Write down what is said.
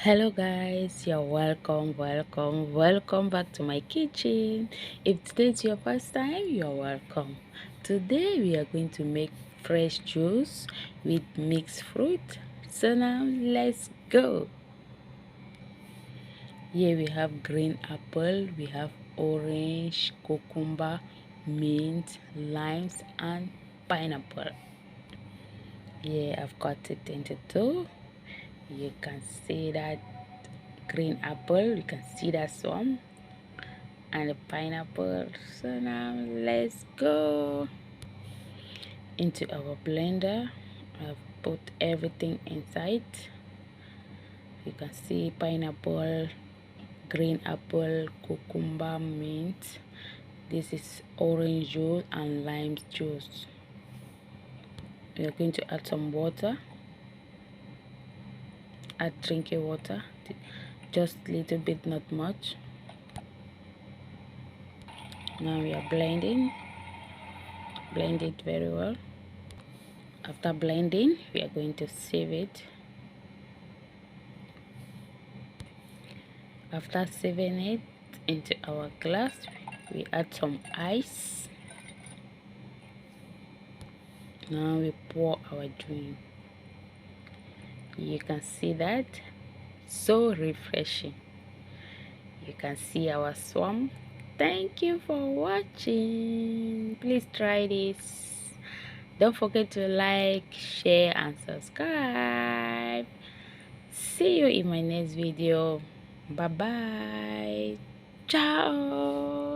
Hello guys, you're welcome back to my kitchen. If today's your first time, you're welcome. Today we are going to make fresh juice with mixed fruit. So now let's go. Here we have green apple, we have orange, cucumber, mint, limes and pineapple. Here I've cut it into two. You can see that green apple, you can see that some, and the pineapple. So now let's go into our blender. I've put everything inside. You can see pineapple, green apple, cucumber, mint. This is orange juice and lime juice. We are going to add some water. Add drinking water, just a little bit, not much. Now we are blending. Blend it very well. After blending, we are going to sieve it. After sieving it into our glass, we add some ice. Now we pour our drink. You can see that, so refreshing. You can see our swamp. Thank you for watching. Please try this. Don't forget to like, share and subscribe. See you in my next video. Bye bye. Ciao.